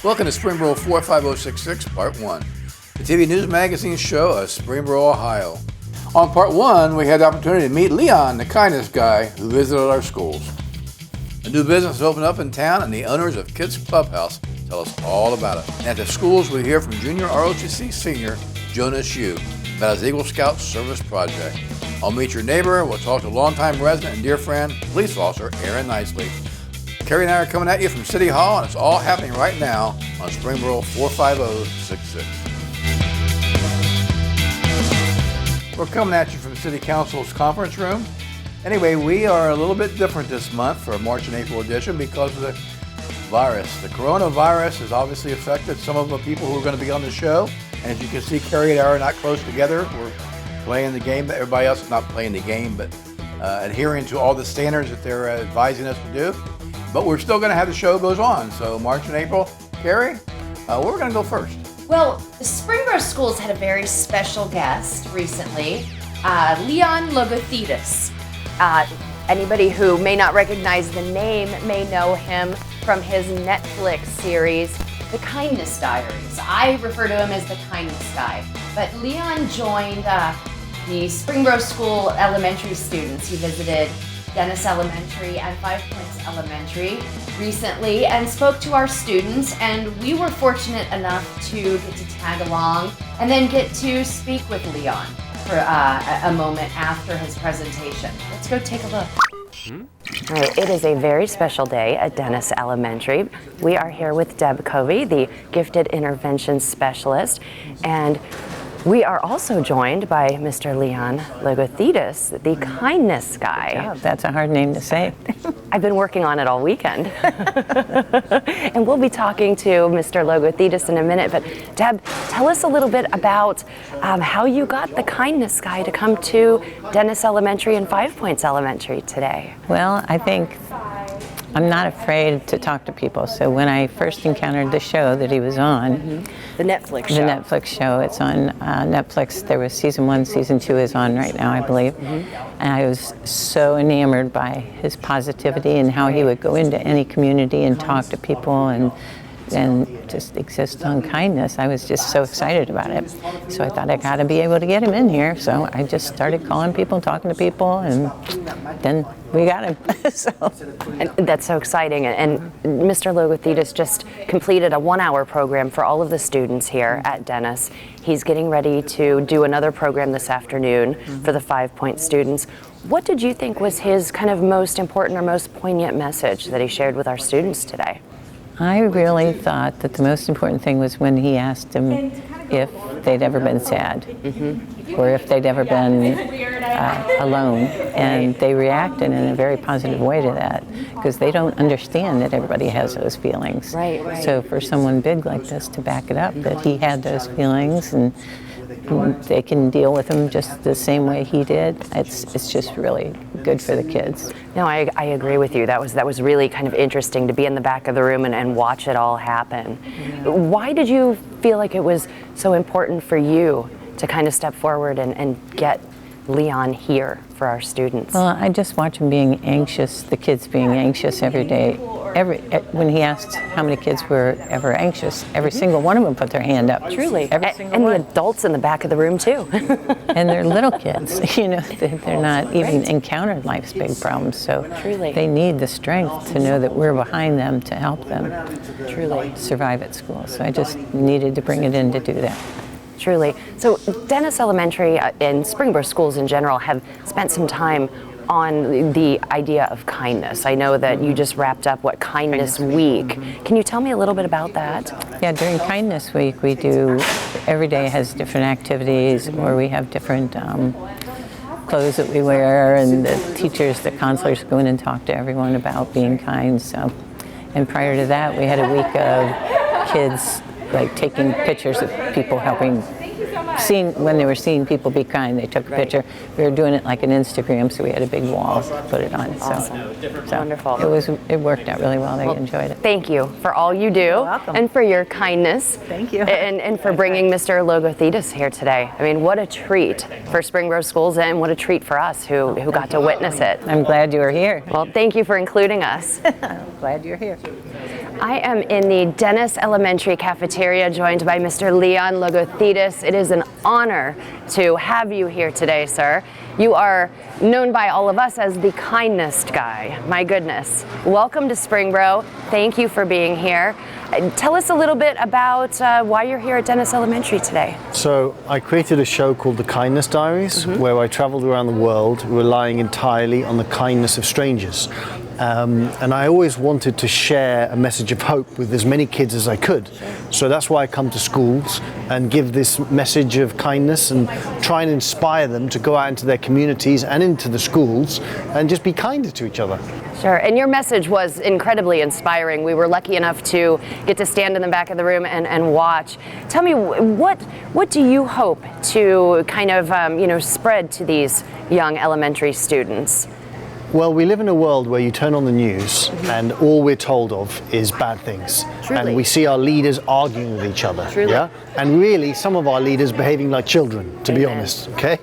Welcome to Springboro 45066, Part 1, the TV news magazine show of Springboro, Ohio. On Part 1, we had the opportunity to meet Leon, the kindness guy, who visited our schools. A new business has opened up in town, and the owners of Kids Clubhouse tell us all about it. And at the schools, we hear from junior ROTC senior Jonas about his Eagle Scout service project. I'll meet your neighbor. We'll talk to longtime resident and dear friend, Police Officer Aaron Nicley. Carrie and I are coming at you from City Hall, and it's all happening right now on Springboro 45066. We're coming at you from City Council's conference room. Anyway, we are a little bit different this month for March and April edition because of the virus. The coronavirus has obviously affected some of the people who are going to be on the show. And as you can see, Carrie and I are not close together. We're playing the game, but everybody else is not playing the game, but adhering to all the standards that they're advising us to do. But we're still going to have the show goes on. So March and April. Carrie, where we're going to go first? Well, the Springboro Schools had a very special guest recently, Leon Logothetis. Anybody who may not recognize the name may know him from his Netflix series, The Kindness Diaries. I refer to him as the Kindness Guy. But Leon joined the Springboro School elementary students. He visited Dennis Elementary and 5 Points Elementary recently and spoke to our students, and we were fortunate enough to get to tag along and then get to speak with Leon for a moment after his presentation. Let's go take a look. All right, it is a very special day at Dennis Elementary. We are here with Deb Covey, the Gifted Intervention Specialist, and we are also joined by Mr. Leon Logothetis, the Kindness Guy. Yeah, that's a hard name to say. I've been working on it all weekend. And we'll be talking to Mr. Logothetis in a minute, but Deb, tell us a little bit about how you got the Kindness Guy to come to Dennis Elementary and 5 Points Elementary today. Well, I think I'm not afraid to talk to people. So when I first encountered the show that he was on, The Netflix show. The Netflix show, it's on Netflix. There was season 1, season 2 is on right now, I believe. And I was so enamored by his positivity and how he would go into any community and talk to people and just exist on kindness. I was just so excited about it. So I thought I got to be able to get him in here. So I just started calling people, talking to people, and then we got him. And that's so exciting. And Mr. Logothetis just completed a 1-hour program for all of the students here at Dennis. He's getting ready to do another program this afternoon for the 5 Point students. What did you think was his kind of most important or most poignant message that he shared with our students today? I really thought that the most important thing was when he asked them if they'd ever been sad or if they'd ever been alone, and they reacted in a very positive way to that because they don't understand that everybody has those feelings. Right. So for someone big like this to back it up that he had those feelings and they can deal with them just the same way he did, it's just really good for the kids. No, I agree with you. That was really kind of interesting to be in the back of the room and watch it all happen. Why did you feel like it was so important for you to kind of step forward and get Leon here for our students? Well, I just watch him being anxious, the kids being anxious every day. When he asked how many kids were ever anxious, every single one of them put their hand up. Truly. Every single and one. the adults in the back of the room too. And they're little kids, you know, they're not even encountered life's big problems. So Truly. They need the strength to know that we're behind them to help them Truly. survive at school. So I just needed to bring it in to do that. Truly. So Dennis Elementary and Springboro schools in general have spent some time on the idea of kindness. I know that you just wrapped up Kindness Week. Can you tell me a little bit about that? Yeah, during Kindness Week we do, every day has different activities or we have different clothes that we wear, and the teachers, the counselors go in and talk to everyone about being kind. So, and prior to that we had a week of kids like taking pictures of people helping, when they were seeing people be kind, they took a picture. We were doing it like an Instagram, so we had a big wall to put it on. Awesome. So Wonderful. It worked out really well. They enjoyed it. Thank you for all you do. You're welcome. And for your kindness. Thank you. And for bringing Mr. Logothetis here today. I mean, what a treat for Springboro schools and what a treat for us who got to witness it. I'm glad you were here. Well, thank you for including us. Glad you're here. I am in the Dennis Elementary cafeteria joined by Mr. Leon Logothetis. It is an honor to have you here today, sir. You are known by all of us as the kindness guy. My goodness. Welcome to Springboro. Thank you for being here. Tell us a little bit about why you're here at Dennis Elementary today. So I created a show called the Kindness Diaries, where I traveled around the world relying entirely on the kindness of strangers. And I always wanted to share a message of hope with as many kids as I could. So that's why I come to schools and give this message of kindness and try and inspire them to go out into their communities and into the schools and just be kinder to each other. Sure, and your message was incredibly inspiring. We were lucky enough to get to stand in the back of the room and watch. Tell me, what do you hope to kind of spread to these young elementary students? Well, we live in a world where you turn on the news and all we're told of is bad things. Truly. And we see our leaders arguing with each other. Truly. Yeah? And really, some of our leaders behaving like children, to be honest, okay?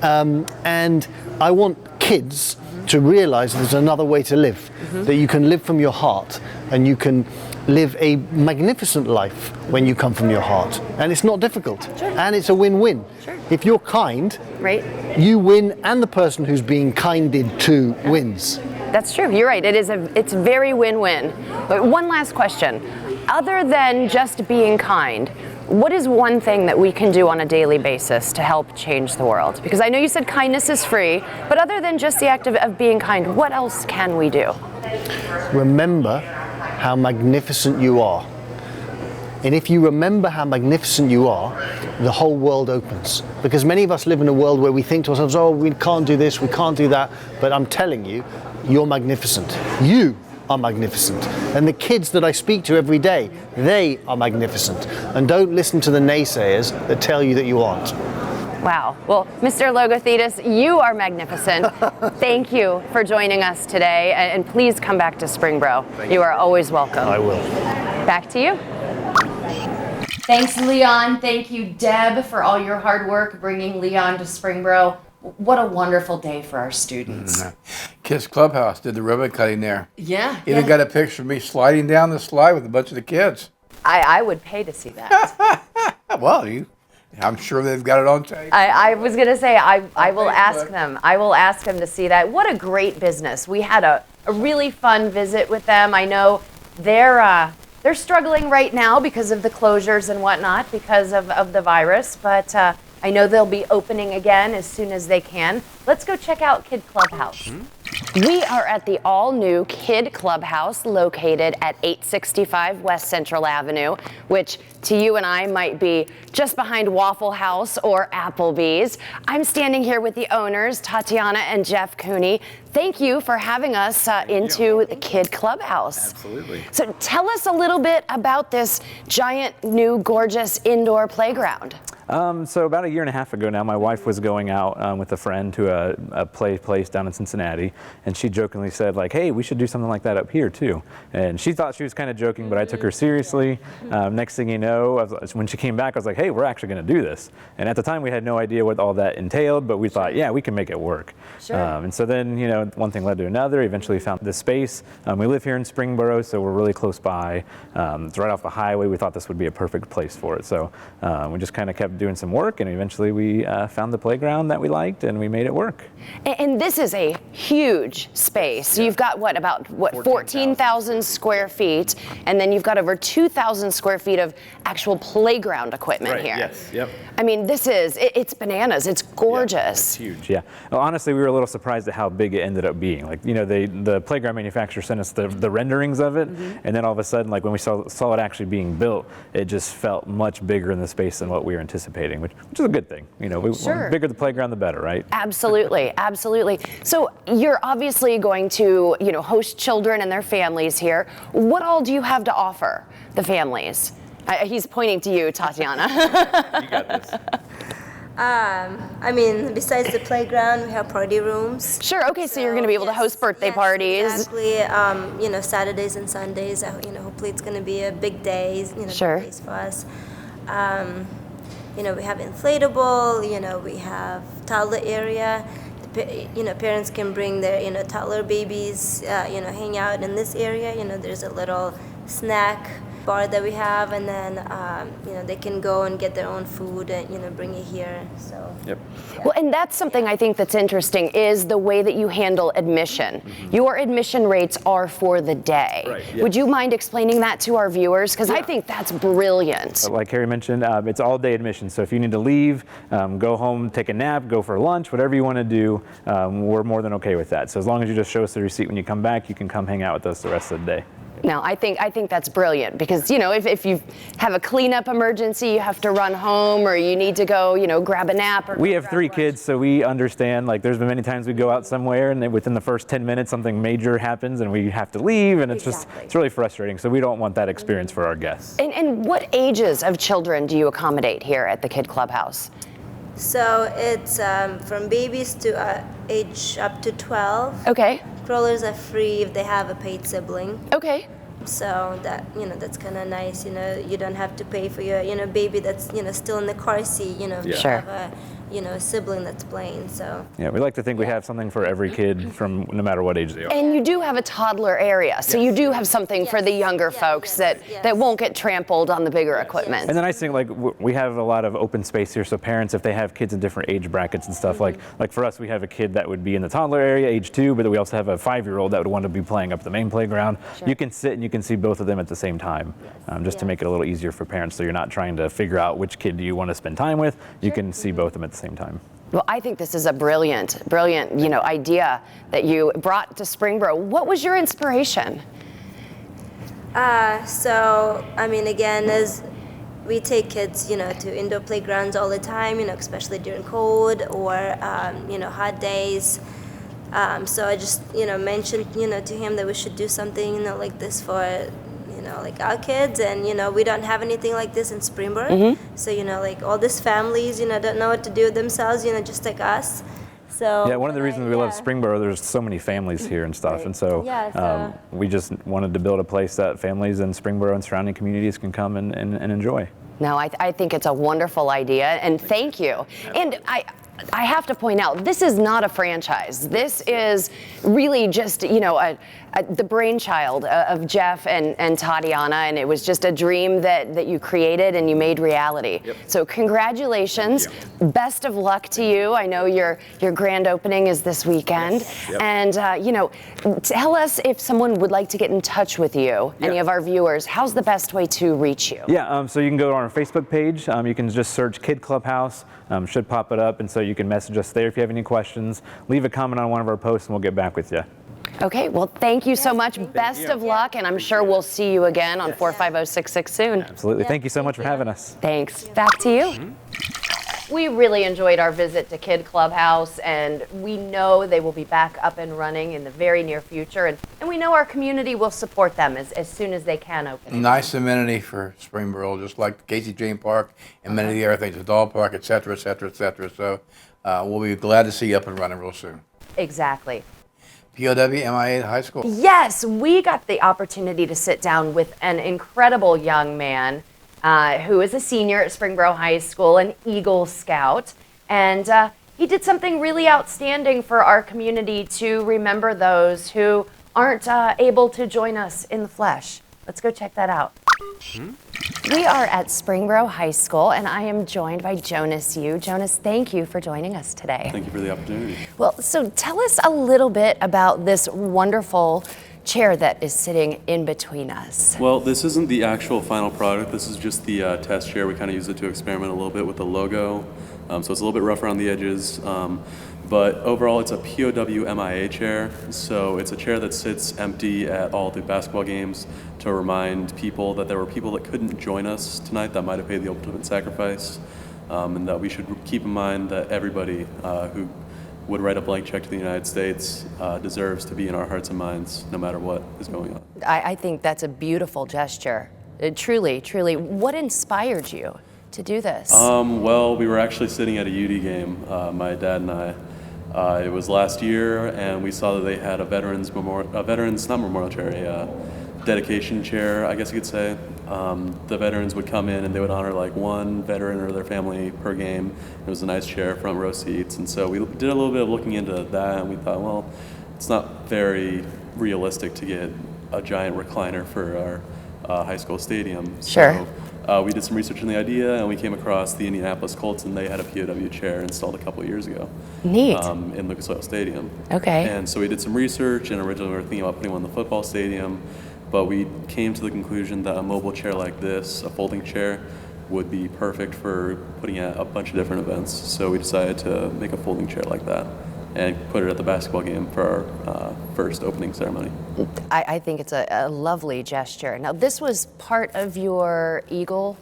And I want kids to realize there's another way to live, that you can live from your heart and you can live a magnificent life when you come from your heart. And it's not difficult. And it's a win-win. Sure. If you're kind, Right. you win and the person who's being kinded to wins. That's true. You're right. It's very win-win. But one last question. Other than just being kind, what is one thing that we can do on a daily basis to help change the world? Because I know you said kindness is free, but other than just the act of being kind, what else can we do? Remember how magnificent you are. And if you remember how magnificent you are, the whole world opens. Because many of us live in a world where we think to ourselves, oh, we can't do this, we can't do that. But I'm telling you, you're magnificent. You are magnificent. And the kids that I speak to every day, they are magnificent. And don't listen to the naysayers that tell you that you aren't. Wow. Well, Mr. Logothetis, you are magnificent. Thank you for joining us today. And please come back to Springboro. You are always welcome. I will. Back to you. Thanks, Leon. Thank you, Deb, for all your hard work bringing Leon to Springboro. What a wonderful day for our students. Kids Clubhouse did the ribbon cutting there. Yeah. Even got a picture of me sliding down the slide with a bunch of the kids. I would pay to see that. Well, I'm sure they've got it on tape. I was going to say, I will ask them. I will ask them to see that. What a great business. We had a really fun visit with them. I know they're struggling right now because of the closures and whatnot, because of the virus, but I know they'll be opening again as soon as they can. Let's go check out Kid Clubhouse. We are at the all-new Kid Clubhouse located at 865 West Central Avenue, which to you and I might be just behind Waffle House or Applebee's. I'm standing here with the owners, Tatiana and Jeff Cooney. Thank you for having us into the Kid Clubhouse. Absolutely. So tell us a little bit about this giant, new, gorgeous indoor playground. So about a year and a half ago now, my wife was going out with a friend to a place down in Cincinnati, and she jokingly said, like, hey, we should do something like that up here too. And she thought she was kind of joking, but I took her seriously. Next thing you know, when she came back, I was like, hey, we're actually going to do this. And at the time, we had no idea what all that entailed, but we thought, yeah, we can make it work. Sure. And so then, one thing led to another. Eventually found the space. We live here in Springboro, so we're really close by. It's right off the highway. We thought this would be a perfect place for it. So we just kind of kept doing some work, and eventually we found the playground that we liked, and we made it work. And this is a huge space. Yeah. You've got about 14,000 square feet, and then you've got over 2,000 square feet of actual playground equipment here. Yes. Yep. I mean, it's bananas. It's gorgeous. Yeah, it's huge. Yeah. Well, honestly, we were a little surprised at how big it ended up being. Like, the playground manufacturer sent us the renderings of it, and then all of a sudden, like when we saw it actually being built, it just felt much bigger in the space than what we were anticipating, which is a good thing. The bigger the playground, the better, right? Absolutely, absolutely. So you're obviously going to, host children and their families here. What all do you have to offer the families? He's pointing to you, Tatiana. You got this. Besides the playground, we have party rooms. Sure. Okay. So you're going to be able to host birthday parties. Exactly. Saturdays and Sundays. Hopefully it's going to be a big day. Sure. Big days for us. We have inflatable. We have toddler area. Parents can bring their toddler babies. Hang out in this area. There's a little snack bar that we have, and then they can go and get their own food and bring it here. So. Yep. Well, and that's something I think that's interesting is the way that you handle admission. Your admission rates are for the day. Right, yes. Would you mind explaining that to our viewers? Because I think that's brilliant. Like Carrie mentioned, it's all day admission. So if you need to leave, go home, take a nap, go for lunch, whatever you want to do, we're more than okay with that. So as long as you just show us the receipt when you come back, you can come hang out with us the rest of the day. No, I think that's brilliant because, if you have a cleanup emergency, you have to run home or you need to go, grab a nap. Or we have 3 kids, so we understand, like there's been many times we go out somewhere and then within the first 10 minutes something major happens and we have to leave, and it's really frustrating. So we don't want that experience for our guests. And what ages of children do you accommodate here at the Kid Clubhouse? So it's from babies to age up to 12. Okay. Strollers are free if they have a paid sibling. Okay. So that that's kind of nice. You don't have to pay for your baby that's still in the car seat. If you Sure. have a sibling that's playing. So Yeah, we like to think we have something for every kid from no matter what age they are. And you do have a toddler area, so you do have something for the younger folks that won't get trampled on the bigger equipment. And the nice thing, like we have a lot of open space here, so parents, if they have kids in different age brackets and stuff, like for us, we have a kid that would be in the toddler area, age 2, but we also have a 5-year-old that would want to be playing up at the main playground. Sure. You can sit and you can see both of them at the same time, just to make it a little easier for parents, so you're not trying to figure out which kid do you want to spend time with. You can see both of them at the same time. Well, I think this is a brilliant, idea that you brought to Springboro. What was your inspiration? So again, as we take kids, to indoor playgrounds all the time, especially during cold or hot days. So I just mentioned to him that we should do something like this for like our kids, and we don't have anything like this in Springboro. So like all these families don't know what to do with themselves, just like us. So yeah, one of the reasons we love Springboro, there's so many families here and stuff, and so we just wanted to build a place that families in Springboro and surrounding communities can come and enjoy. No, I think it's a wonderful idea, and thank you. And I have to point out, this is not a franchise. This is really just, the brainchild of Jeff and Tatiana, and it was just a dream that you created and you made reality. Yep. So congratulations. Best of luck to you. I know your grand opening is this weekend. Yes. Yep. And, tell us if someone would like to get in touch with you, any of our viewers, how's the best way to reach you? Yeah, so you can go on our Facebook page. You can just search Kid Clubhouse. Should pop it up, and so you can message us there if you have any questions. Leave a comment on one of our posts and we'll get back with you. Okay, well, thank you so much. Best of luck, and I'm sure we'll see you again on 45066 soon. Absolutely. Thank you so much for having us. Thanks. Back to you. We really enjoyed our visit to Kid Clubhouse, and we know they will be back up and running in the very near future, and we know our community will support them as soon as they can open. Nice amenity for Springboro, just like the Casey Jane Park and many of the other things, the dog park, et cetera, et cetera, et cetera. So we'll be glad to see you up and running real soon. Exactly. POW MIA High School. Yes, we got the opportunity to sit down with an incredible young man who is a senior at Springboro High School, an Eagle Scout, and he did something really outstanding for our community to remember those who aren't able to join us in the flesh. Let's go check that out. We are at Springboro High School, and I am joined by Jonas Yu. Jonas, thank you for joining us today. Thank you for the opportunity. Well, so tell us a little bit about this wonderful chair that is sitting in between us. Well, this isn't the actual final product. This is just the test chair. We kind of use it to experiment a little bit with the logo. So it's a little bit rough around the edges. But overall, it's a POW MIA chair. So it's a chair that sits empty at all the basketball games to remind people that there were people that couldn't join us tonight that might have paid the ultimate sacrifice. And that we should keep in mind that everybody who would write a blank check to the United States deserves to be in our hearts and minds no matter what is going on. I think that's a beautiful gesture. Truly, truly. What inspired you to do this? Well, we were actually sitting at a UD game, my dad and I. It was last year, and we saw that they had a veterans dedication chair, I guess you could say. The veterans would come in and they would honor like one veteran or their family per game. It was a nice chair, front row seats, and so we did a little bit of looking into that, and we thought, well, it's not very realistic to get a giant recliner for our high school stadium. Sure. So we did some research on the idea, and we came across the Indianapolis Colts, and they had a POW chair installed a couple of years ago. Neat. In Lucas Oil Stadium. Okay. And so we did some research, and originally we were thinking about putting one in the football stadium, but we came to the conclusion that a mobile chair like this, a folding chair, would be perfect for putting at a bunch of different events. So we decided to make a folding chair like that and put it at the basketball game for our first opening ceremony. I think it's a lovely gesture. Now, this was part of your Eagle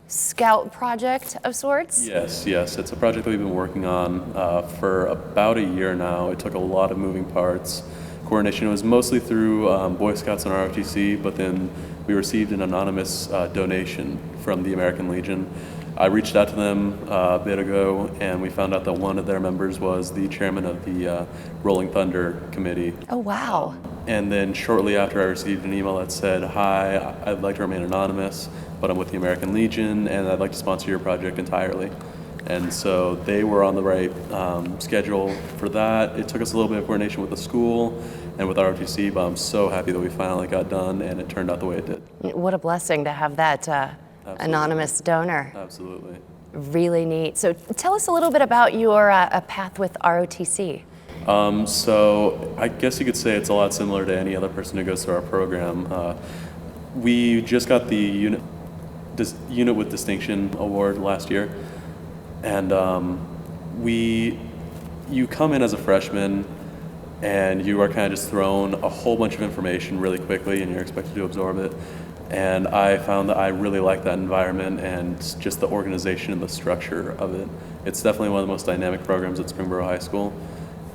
Scout project of sorts? Yes. It's a project that we've been working on for about a year now. It took a lot of moving parts. Coordination was mostly through Boy Scouts and ROTC, but then we received an anonymous donation from the American Legion. I reached out to them a bit ago, and we found out that one of their members was the chairman of the Rolling Thunder Committee. Oh, wow. And then shortly after, I received an email that said, "Hi, I'd like to remain anonymous, but I'm with the American Legion, and I'd like to sponsor your project entirely." And so they were on the right schedule for that. It took us a little bit of coordination with the school and with ROTC, but I'm so happy that we finally got done and it turned out the way it did. What a blessing to have that anonymous donor. Absolutely. Really neat. So tell us a little bit about your path with ROTC. So I guess you could say it's a lot similar to any other person who goes through our program. We just got the Unit with Distinction award last year. And you come in as a freshman and you are kind of just thrown a whole bunch of information really quickly and you're expected to absorb it. And I found that I really like that environment and just the organization and the structure of it. It's definitely one of the most dynamic programs at Springboro High School.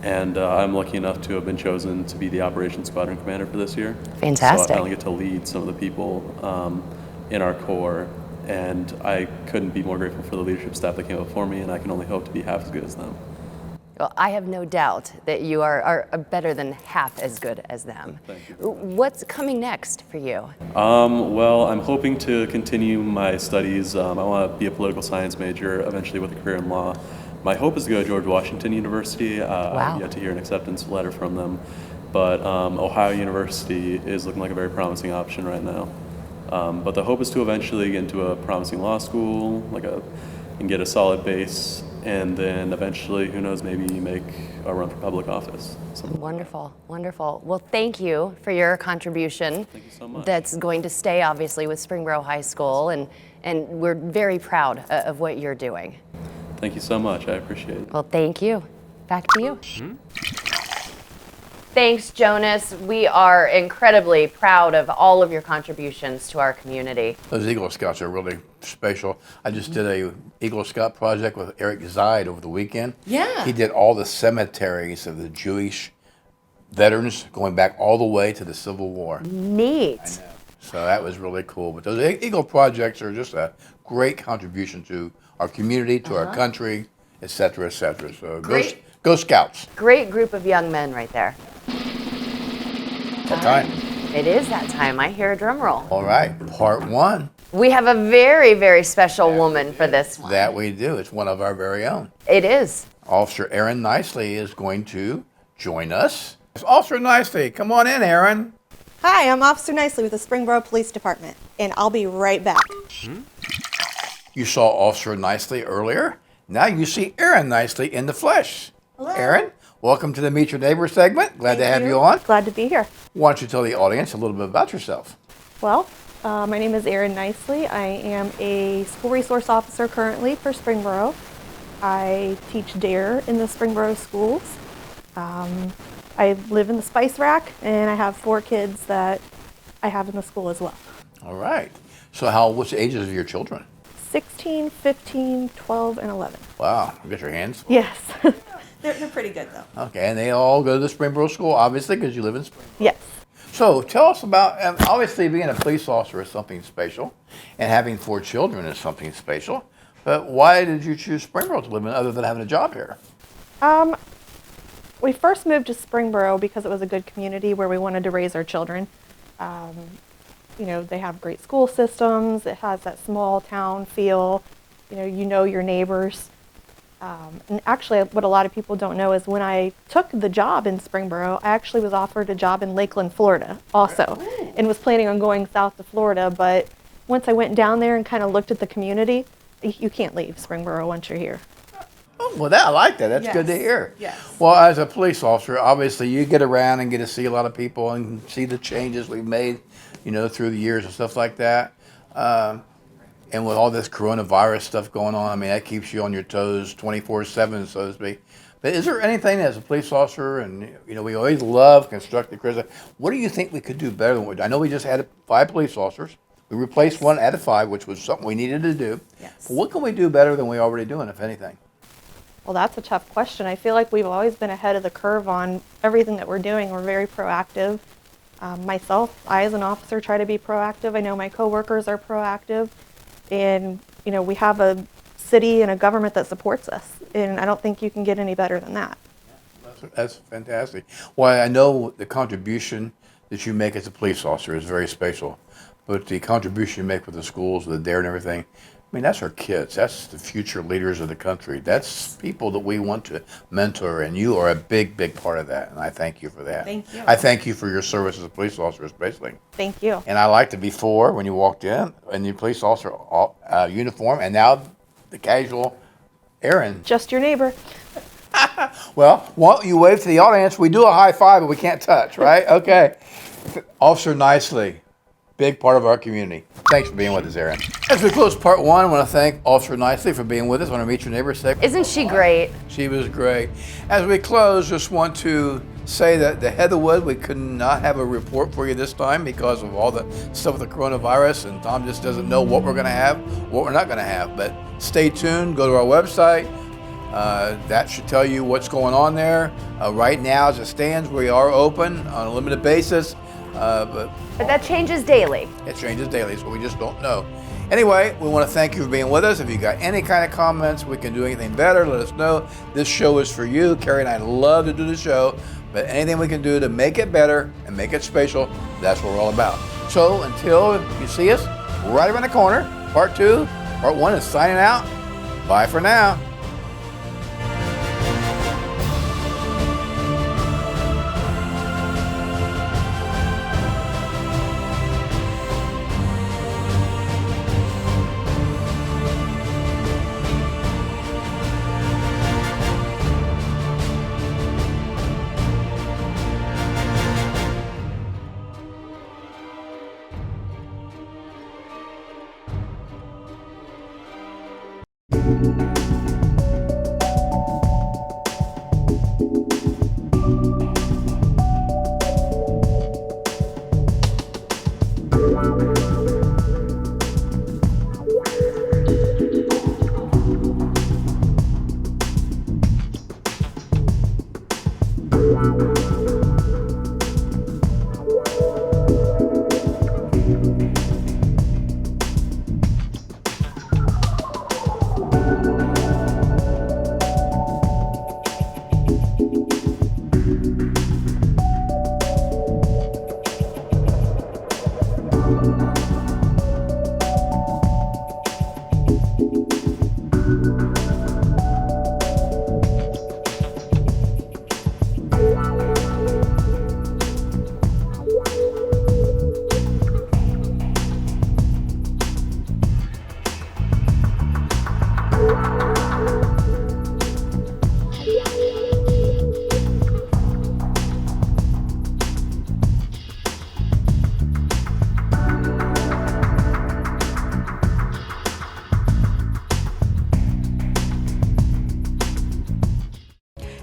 And I'm lucky enough to have been chosen to be the Operations Squadron Commander for this year. Fantastic. So I finally get to lead some of the people in our corps. And I couldn't be more grateful for the leadership staff that came before me, and I can only hope to be half as good as them. Well, I have no doubt that you are better than half as good as them. Thank you. What's coming next for you? Well, I'm hoping to continue my studies. I want to be a political science major, eventually with a career in law. My hope is to go to George Washington University. Wow. I've yet to hear an acceptance letter from them. But Ohio University is looking like a very promising option right now. But the hope is to eventually get into a promising law school, and get a solid base, and then eventually, who knows, maybe make a run for public office. Wonderful, wonderful. Well, thank you for your contribution. Thank you so much. That's going to stay, obviously, with Springboro High School, and we're very proud of what you're doing. Thank you so much. I appreciate it. Well, thank you. Back to you. Thanks, Jonas. We are incredibly proud of all of your contributions to our community. Those Eagle Scouts are really special. I just did a Eagle Scout project with Eric Zide over the weekend. Yeah. He did all the cemeteries of the Jewish veterans going back all the way to the Civil War. Neat. So that was really cool. But those Eagle projects are just a great contribution to our community, to our country, et cetera, et cetera. So go Scouts. Great group of young men right there. That time. It is that time. I hear a drum roll. All right, part one. We have a very, very special woman for this one. That we do. It's one of our very own. It is. Officer Aaron Nicley is going to join us. Officer Nicley, come on in, Aaron. Hi, I'm Officer Nicley with the Springboro Police Department, and I'll be right back. You saw Officer Nicley earlier. Now you see Aaron Nicley in the flesh. Hello. Aaron, welcome to the Meet Your Neighbor segment. Glad to have you on. Glad to be here. Why don't you tell the audience a little bit about yourself? Well, my name is Aaron Nicley. I am a school resource officer currently for Springboro. I teach DARE in the Springboro schools. I live in the Spice Rack, and I have 4 kids that I have in the school as well. All right. So what's the ages of your children? 16, 15, 12, and 11. Wow. Get your hands full. Yes. They're pretty good, though. Okay, and they all go to the Springboro School, obviously, because you live in Springboro. Yes. So tell us about, obviously being a police officer is something special, and having 4 children is something special, but why did you choose Springboro to live in other than having a job here? We first moved to Springboro because it was a good community where we wanted to raise our children. They have great school systems. It has that small town feel. You know your neighbors. And actually, what a lot of people don't know is when I took the job in Springboro, I actually was offered a job in Lakeland, Florida also, and was planning on going south to Florida. But once I went down there and kind of looked at the community, you can't leave Springboro once you're here. Oh, well, I like that. That's good to hear. Yes. Well, as a police officer, obviously you get around and get to see a lot of people and see the changes we've made, through the years and stuff like that. And with all this coronavirus stuff going on, I mean, that keeps you on your toes 24/7, so to speak. But is there anything as a police officer, and we always love constructive criticism, what do you think we could do better than what we do? I know we just had 5 police officers. We replaced 1 out of 5, which was something we needed to do. Yes. But what can we do better than we're already doing, if anything? Well, that's a tough question. I feel like we've always been ahead of the curve on everything that we're doing. We're very proactive. Myself, I as an officer try to be proactive. I know my coworkers are proactive. And, we have a city and a government that supports us. And I don't think you can get any better than that. That's fantastic. Well, I know the contribution that you make as a police officer is very special. But the contribution you make with the schools, with the DARE and everything, I mean, that's our kids. That's the future leaders of the country. That's people that we want to mentor, and you are a big, big part of that, and I thank you for that. Thank you. I thank you for your service as a police officer, especially. Thank you. And I liked it before when you walked in your police officer uniform, and now the casual Aaron. Just your neighbor. Well, won't you wave to the audience? We do a high five, but we can't touch, right? Okay. Officer Nicley. Big part of our community. Thanks for being with us, Aaron. As we close part 1, I want to thank Officer Nicley for being with us. I want to meet your neighbor. Isn't she great? She was great. As we close, just want to say that the Heatherwood, we could not have a report for you this time because of all the stuff with the coronavirus, and Tom just doesn't know what we're going to have, what we're not going to have. But stay tuned. Go to our website. That should tell you what's going on there. Right now, as it stands, we are open on a limited basis. But that changes daily. It changes daily, so we just don't know. Anyway, we want to thank you for being with us. If you got any kind of comments, we can do anything better, let us know. This show is for you. Carrie and I love to do the show, but anything we can do to make it better and make it special, that's what we're all about. So until you see us right around the corner, part 2, part 1 is signing out. Bye for now.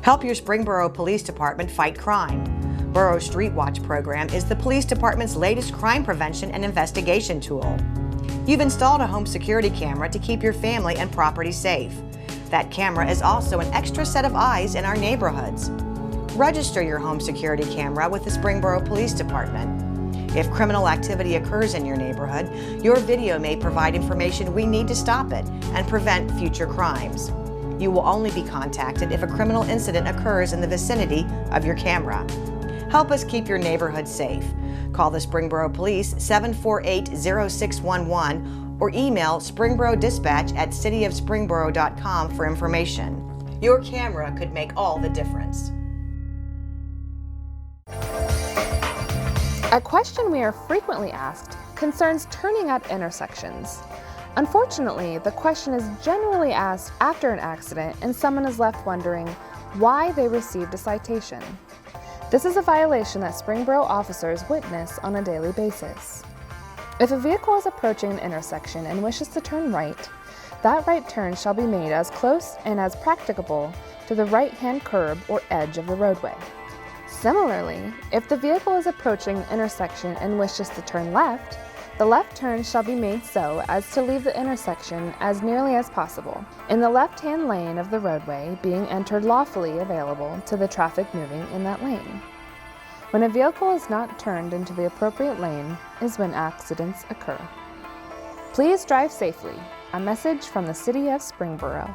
Help your Springboro Police Department fight crime. Borough Street Watch program is the police department's latest crime prevention and investigation tool. You've installed a home security camera to keep your family and property safe. That camera is also an extra set of eyes in our neighborhoods. Register your home security camera with the Springboro Police Department. If criminal activity occurs in your neighborhood, your video may provide information we need to stop it and prevent future crimes. You will only be contacted if a criminal incident occurs in the vicinity of your camera. Help us keep your neighborhood safe. Call the Springboro Police 748-0611 or email springborodispatch@cityofspringboro.com for information. Your camera could make all the difference. A question we are frequently asked concerns turning at intersections. Unfortunately, the question is generally asked after an accident and someone is left wondering why they received a citation. This is a violation that Springboro officers witness on a daily basis. If a vehicle is approaching an intersection and wishes to turn right, that right turn shall be made as close and as practicable to the right-hand curb or edge of the roadway. Similarly, if the vehicle is approaching an intersection and wishes to turn left, the left turn shall be made so as to leave the intersection as nearly as possible, in the left-hand lane of the roadway being entered lawfully available to the traffic moving in that lane. When a vehicle is not turned into the appropriate lane is when accidents occur. Please drive safely. A message from the City of Springboro.